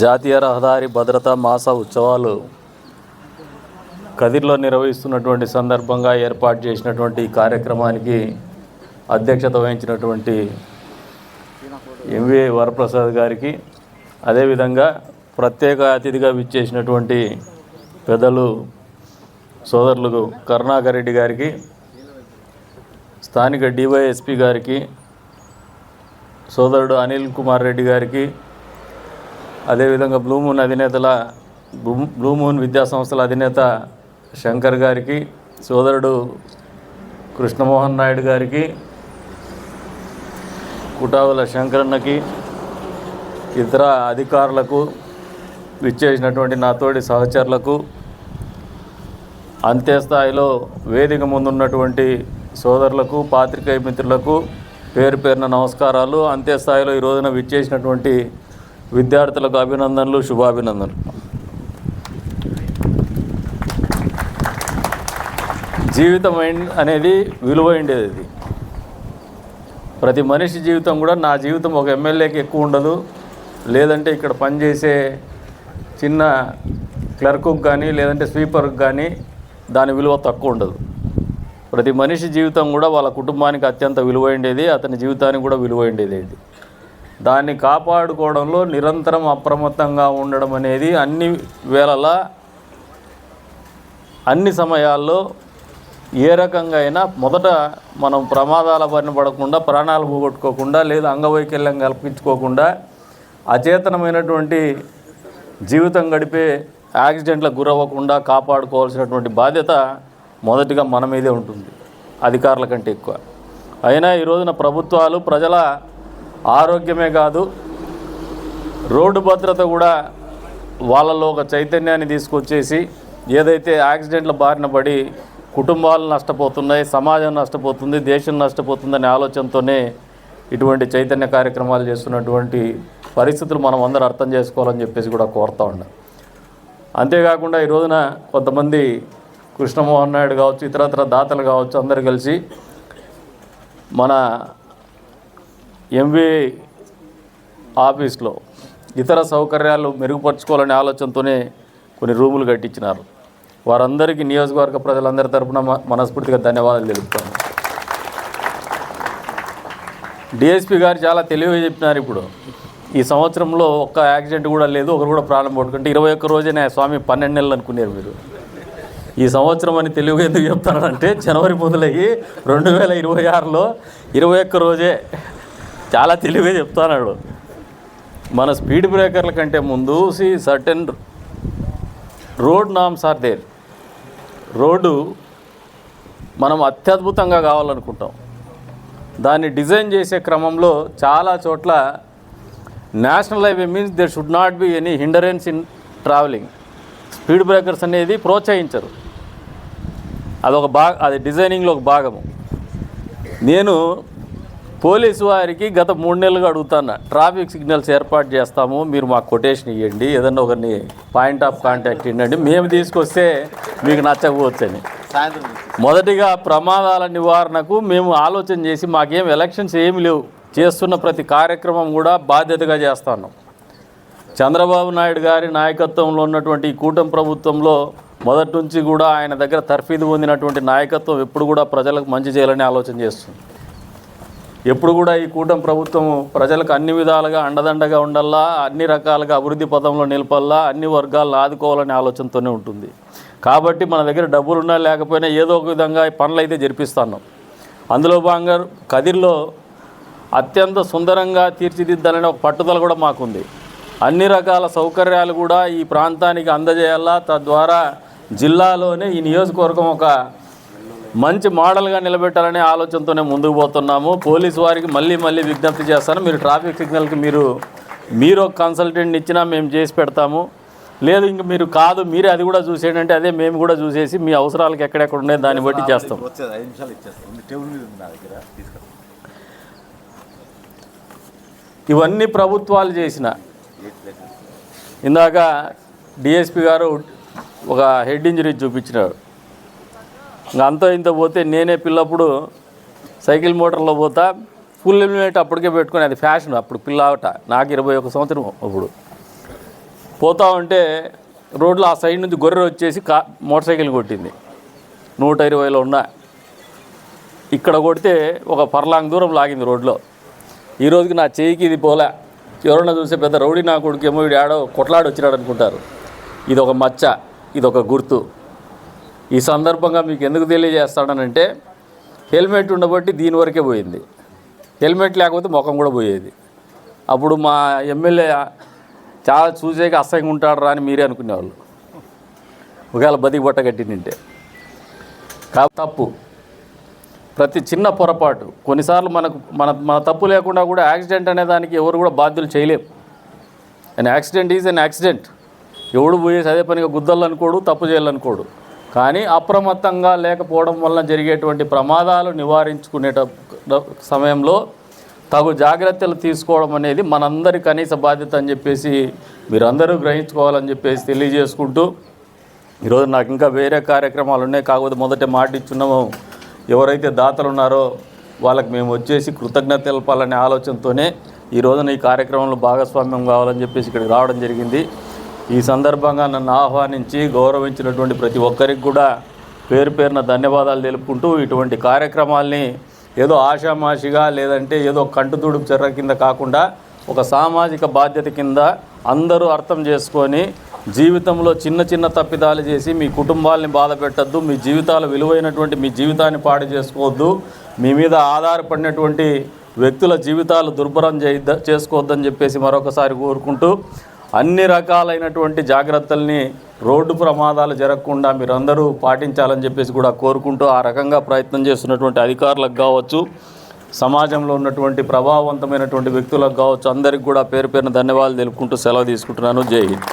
జాతీయ రహదారి భద్రతా మాస ఉత్సవాలు కదిర్లో నిర్వహిస్తున్నటువంటి సందర్భంగా ఏర్పాటు చేసినటువంటి కార్యక్రమానికి అధ్యక్షత వహించినటువంటి ఎంవి వరప్రసాద్ గారికి, అదేవిధంగా ప్రత్యేక అతిథిగా విచ్చేసినటువంటి పెద్దలు సోదరులు కరుణాకర్ రెడ్డి గారికి, స్థానిక డివైఎస్పి గారికి, సోదరుడు అనిల్ కుమార్ రెడ్డి గారికి, అదేవిధంగా బ్లూ మూన్ విద్యా సంస్థల అధినేత శంకర్ గారికి, సోదరుడు కృష్ణమోహన్ నాయుడు గారికి, కుటావుల శంకరన్నకి, ఇతర అధికారులకు, విచ్చేసినటువంటి నా తోటి సహచరులకు, అంత్యస్థాయిలో వేదిక ముందున్నటువంటి సోదరులకు, పాత్రికేయ మిత్రులకు పేరు పేరున నమస్కారాలు. అంత్యస్థాయిలో ఈ రోజున విచ్చేసినటువంటి విద్యార్థులకు అభినందనలు, శుభాభినందనలు. జీవితం అనేది విలువైండేది. ఇది ప్రతి మనిషి జీవితం కూడా, నా జీవితం ఒక ఎమ్మెల్యేకి ఎక్కువ ఉండదు, లేదంటే ఇక్కడ పనిచేసే చిన్న క్లర్కు కానీ లేదంటే స్వీపర్కి కానీ దాని విలువ తక్కువ ఉండదు. ప్రతి మనిషి జీవితం కూడా వాళ్ళ కుటుంబానికి అత్యంత విలువైండేది, అతని జీవితానికి కూడా విలువైండేది. ఇది దాన్ని కాపాడుకోవడంలో నిరంతరం అప్రమత్తంగా ఉండడం అనేది అన్ని వేళలా అన్ని సమయాల్లో ఏ రకంగా అయినా మొదట మనం ప్రమాదాల బారిన పడకుండా, ప్రాణాలు పోగొట్టుకోకుండా, లేదా అంగవైకల్యం కల్పించుకోకుండా అచేతనమైనటువంటి జీవితం గడిపే యాక్సిడెంట్లకు గురవ్వకుండా కాపాడుకోవాల్సినటువంటి బాధ్యత మొదటిగా మన మీదే ఉంటుంది, అధికారుల కంటే ఎక్కువ. అయినా ఈ రోజున ప్రభుత్వాలు ప్రజల ఆరోగ్యమే కాదు, రోడ్డు భద్రత కూడా వాళ్ళలో ఒక చైతన్యాన్ని తీసుకొచ్చేసి, ఏదైతే యాక్సిడెంట్ల బారిన పడి కుటుంబాలు నష్టపోతున్నాయి, సమాజం నష్టపోతుంది, దేశం నష్టపోతుందనే ఆలోచనతోనే ఇటువంటి చైతన్య కార్యక్రమాలు చేస్తున్నటువంటి పరిస్థితులు మనం అందరూ అర్థం చేసుకోవాలని చెప్పేసి కూడా కోరుతూ ఉన్నాం. అంతేకాకుండా ఈ రోజున కొంతమంది కృష్ణమోహన్ నాయుడు కావచ్చు, ఇతరత్ర దాతలు కావచ్చు, అందరు కలిసి మన ఎంవి ఆఫీస్లో ఇతర సౌకర్యాలు మెరుగుపరుచుకోవాలనే ఆలోచనతోనే కొన్ని రూములు కట్టించినారు. వారందరికీ నియోజకవర్గ ప్రజలందరి తరఫున మనస్ఫూర్తిగా ధన్యవాదాలు తెలుపుతాను. డిఎస్పి గారు చాలా తెలివిగా చెప్పినారు. ఇప్పుడు ఈ సంవత్సరంలో ఒక్క యాక్సిడెంట్ కూడా లేదు, ఒకరు కూడా ప్రాణం పోట్టుకుంటే 21 రోజేనే స్వామి 12 నెలలు అనుకున్నారు మీరు. ఈ సంవత్సరం అని తెలివిగా ఎందుకు చెప్తానంటే జనవరి మొదలయ్యి 2026లో 21 రోజే. చాలా తెలివిగా చెప్తున్నాడు. మన స్పీడ్ బ్రేకర్ల కంటే ముందు certain road norms are there. Road మనం అత్యద్భుతంగా కావాలనుకుంటాం, దాన్ని డిజైన్ చేసే క్రమంలో చాలా చోట్ల national highway means there should not be any hindrance in travelling. Speed breakers అనేది ప్రోత్సహించరు, అది డిజైనింగ్లో ఒక భాగము. నేను పోలీసు వారికి గత 3 నెలలుగా అడుగుతాను, ట్రాఫిక్ సిగ్నల్స్ ఏర్పాటు చేస్తాము, మీరు మాకు కొటేషన్ ఇవ్వండి, ఏదన్నా ఒకరిని పాయింట్ ఆఫ్ కాంటాక్ట్ ఇవ్వండి, మేము తీసుకొస్తే మీకు నచ్చకపోవచ్చని. మొదటిగా ప్రమాదాల నివారణకు మేము ఆలోచన చేసి, మాకేం ఎలక్షన్స్ ఏమి లేవు, చేస్తున్న ప్రతి కార్యక్రమం కూడా బాధ్యతగా చేస్తున్నాం. చంద్రబాబు నాయుడు గారి నాయకత్వంలో ఉన్నటువంటి ఈ కూటమి ప్రభుత్వంలో మొదటి నుంచి కూడా ఆయన దగ్గర తర్ఫీదు పొందినటువంటి నాయకత్వం ఎప్పుడు కూడా ప్రజలకు మంచి చేయాలని ఆలోచన చేస్తుంది. ఎప్పుడు కూడా ఈ కూటమి ప్రభుత్వం ప్రజలకు అన్ని విధాలుగా అండదండగా ఉండాలా, అన్ని రకాలుగా అభివృద్ధి పథంలో నిలపాలా, అన్ని వర్గాలను ఆదుకోవాలనే ఆలోచనతోనే ఉంటుంది. కాబట్టి మన దగ్గర డబ్బులున్నా లేకపోయినా ఏదో ఒక విధంగా పనులు అయితే జరిపిస్తున్నాం. అందులో భాగంగా కదిర్లో అత్యంత సుందరంగా తీర్చిదిద్దాలనే ఒక పట్టుదల కూడా మాకుంది. అన్ని రకాల సౌకర్యాలు కూడా ఈ ప్రాంతానికి అందజేయాలా, తద్వారా జిల్లాలోనే ఈ నియోజకవర్గం ఒక మంచి మోడల్గా నిలబెట్టాలనే ఆలోచనతోనే ముందుకు పోతున్నాము. పోలీసు వారికి మళ్ళీ విజ్ఞప్తి చేస్తాను, మీరు ట్రాఫిక్ సిగ్నల్కి మీరు ఒక కన్సల్టెంట్ని ఇచ్చినా మేము చేసి పెడతాము, లేదు ఇంక మీరు కాదు మీరే అది కూడా చూసేయండి, అదే మేము కూడా చూసేసి మీ అవసరాలకు ఎక్కడెక్కడ ఉండే దాన్ని బట్టి చేస్తాం. ఇవన్నీ ప్రభుత్వాలు చేసిన. ఇందాక డిఎస్పి గారు ఒక హెడ్ ఇంజరీ చూపించినాడు. ఇంకా అంతో ఇంత పోతే నేనే పిల్లప్పుడు సైకిల్ మోటార్లో పోతా, ఫుల్ హెల్మెట్ అప్పటికే పెట్టుకుని, అది ఫ్యాషన్ అప్పుడు పిల్లట, నాకు 21 సంవత్సరం. అప్పుడు పోతా ఉంటే రోడ్లో ఆ సైడ్ నుంచి గొర్రె వచ్చేసి మోటార్ సైకిల్ కొట్టింది. 120లో ఉన్నా. ఇక్కడ కొడితే ఒక పర్లాంగ్ దూరం లాగింది రోడ్లో. ఈ రోజుకి నా చేయికి ఇది పోలే. ఎవరన్నా చూస్తే పెద్ద రౌడీ నా కొడుకేమో వీడు ఆడో కొట్లాడి వచ్చినాడు అనుకుంటారు. ఇది ఒక మచ్చ, ఇది ఒక గుర్తు. ఈ సందర్భంగా మీకు ఎందుకు తెలియజేస్తాడనంటే హెల్మెట్ ఉండబట్టి దీని వరకే పోయింది. హెల్మెట్ లేకపోతే ముఖం కూడా పోయేది. అప్పుడు మా ఎమ్మెల్యే చాలా చూసేకి అసహ్యంగా ఉంటాడు రా అని మీరే అనుకునేవాళ్ళు, ఒకవేళ బతికి బట్ట కట్టిందంటే. తప్పు, ప్రతి చిన్న పొరపాటు, కొన్నిసార్లు మన తప్పు లేకుండా కూడా యాక్సిడెంట్ అనే దానికి ఎవరు కూడా బాధ్యులు చేయలేం. And accident is an accident. ఎవడు పోయేసి అదే పనిగా గుద్దలనుకోడు, తప్పు చేయాలనుకోడు. కానీ అప్రమత్తంగా లేకపోవడం వలన జరిగేటువంటి ప్రమాదాలు నివారించుకునే సమయంలో తగు జాగ్రత్తలు తీసుకోవడం అనేది మనందరి కనీస బాధ్యత అని చెప్పేసి మీరందరూ గ్రహించుకోవాలని చెప్పేసి తెలియజేసుకుంటూ, ఈరోజు నాకు ఇంకా వేరే కార్యక్రమాలు ఉన్నాయి. కాకపోతే మొదట మాట ఇచ్చున్నాము, ఎవరైతే దాతలు ఉన్నారో వాళ్ళకి మేము వచ్చేసి కృతజ్ఞత తెలపాలనే ఆలోచనతోనే ఈ రోజున ఈ కార్యక్రమంలో భాగస్వామ్యం కావాలని చెప్పేసి ఇక్కడికి రావడం జరిగింది. ఈ సందర్భంగా నన్ను ఆహ్వానించి గౌరవించినటువంటి ప్రతి ఒక్కరికి కూడా పేరు పేరున ధన్యవాదాలు తెలుపుకుంటూ, ఇటువంటి కార్యక్రమాల్ని ఏదో ఆషామాషిగా లేదంటే ఏదో కంటుతుడుపు చర్ర కింద కాకుండా ఒక సామాజిక బాధ్యత కింద అందరూ అర్థం చేసుకొని జీవితంలో చిన్న చిన్న తప్పిదాలు చేసి మీ కుటుంబాలని బాధ పెట్టద్దు, మీ జీవితాలు విలువైనటువంటి మీ జీవితాన్ని పాడు చేసుకోవద్దు, మీ మీద ఆధారపడినటువంటి వ్యక్తుల జీవితాలు దుర్భరం చేసుకోవద్దని చెప్పేసి మరొకసారి కోరుకుంటూ, అన్ని రకాలైనటువంటి జాగ్రత్తల్ని రోడ్డు ప్రమాదాలు జరగకుండా మీరందరూ పాటించాలని చెప్పేసి కూడా కోరుకుంటూ, ఆ రకంగా ప్రయత్నం చేస్తున్నటువంటి అధికారులకు కావచ్చు, సమాజంలో ఉన్నటువంటి ప్రభావవంతమైనటువంటి వ్యక్తులకు కావచ్చు, అందరికీ కూడా పేరు పేరున ధన్యవాదాలు తెలుపుకుంటూ సెలవు తీసుకుంటున్నాను. జై హింద్.